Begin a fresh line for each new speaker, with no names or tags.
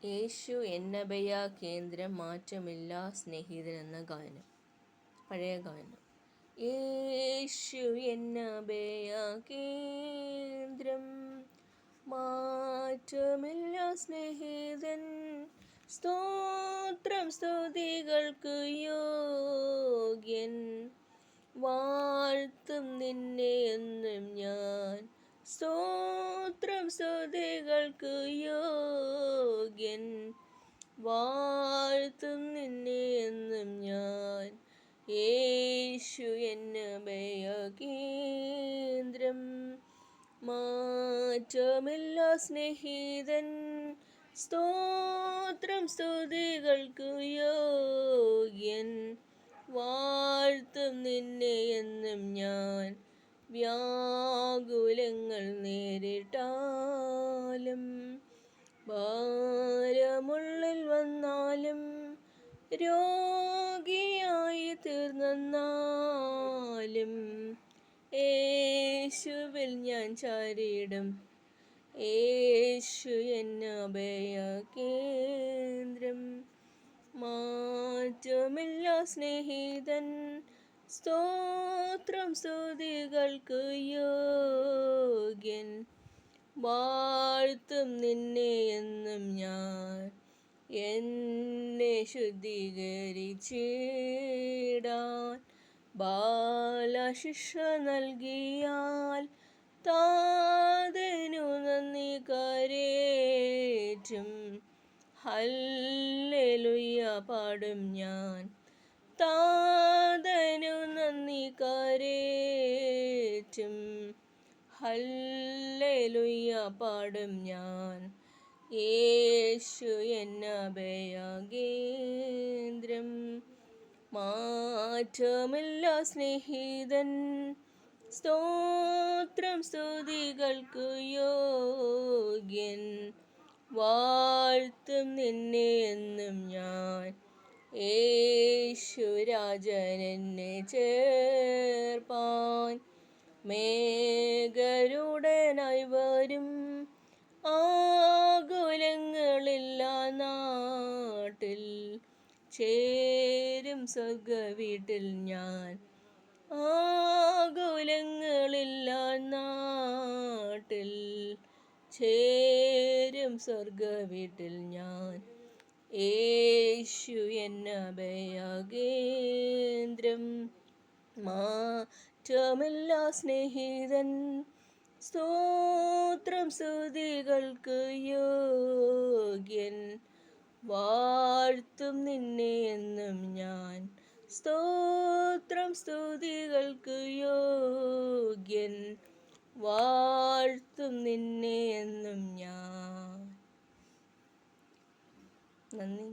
യേശു എന്നഭയ കേന്ദ്രം മാറ്റമില്ലാ സ്നേഹിതൻ എന്ന ഗാനം, പഴയ ഗാനം. യേശു എന്നഭയ കേന്ദ്രം മാറ്റമില്ലാ സ്നേഹിതൻ, സ്തോത്രം സ്തുതികൾക്ക് യോഗ്യൻ, വാഴ്ത്തും നിന്നെ എന്നും ഞാൻ. സ്തോത്രം സ്തുതികൾക്ക് യോഗ്യൻ, വാഴ്ത്തും നിന്നെ എന്നും ഞാൻ. യേശു എന്നഭയ കേന്ദ്രം മാറ്റമില്ലാ സ്നേഹിതൻ, സ്തോത്രം സ്തുതികൾക്ക് യോഗ്യൻ, വാഴ്ത്തും നിന്നെ എന്നും ഞാൻ. വ്യാകുലങ്ങൾ നേരിട്ടാലും ഭാരമുള്ളിൽ വന്നാലും, രോഗിയായി തീർന്നാലും യേശുവിൽ ഞാൻ ചാരിടും. യേശു എന്നഭയ കേന്ദ്രം മാറ്റമില്ലാ സ്നേഹിതൻ, സ്തോത്രം സ്തുതികൾക്ക് യോഗ്യൻ, വാഴ്ത്തും നിന്നെ എന്നും ഞാൻ. എന്നെ ശുദ്ധീകരിച്ചിടാൻ ബാലശിക്ഷ നൽകിയാൽ, താതനു നന്ദി കരേറ്റും. ഹല്ലേലൂയ പാടും ഞാൻ, താതനു നന്ദി കരേറ്റും. ഹല്ലേലൂയ പാടും ഞാൻ. യേശു എന്നഭയ കേന്ദ്രം മാറ്റമില്ലാ സ്നേഹിതൻ, സ്തോത്രം സ്തുതികൾക്ക് യോഗ്യൻ, വാഴ്ത്തും നിന്നെ എന്നും ഞാൻ. യേശു രാജൻ എന്നെ ചേർപ്പാൻ മേഘരുടനായി വരും. ആകുലങ്ങളില്ലാ നാട്ടിൽ ചേരും സ്വർഗ വീട്ടിൽ ഞാൻ. ആകുലങ്ങളില്ലാ നാട്ടിൽ ചേരും സ്വർഗ വീട്ടിൽ ഞാൻ. യേശു എന്നഭയ കേന്ദ്രം മാറ്റമില്ലാ സ്നേഹിതൻ, സ്തോത്രം സ്തുതികൾക്ക് യോഗ്യൻ, വാഴ്ത്തും നിന്നെ എന്നും ഞാൻ. സ്തോത്രം സ്തുതികൾക്ക് യോഗ്യൻ, വാഴ്ത്തും നിന്നെ എന്നും ഞാൻ. നന്ദി.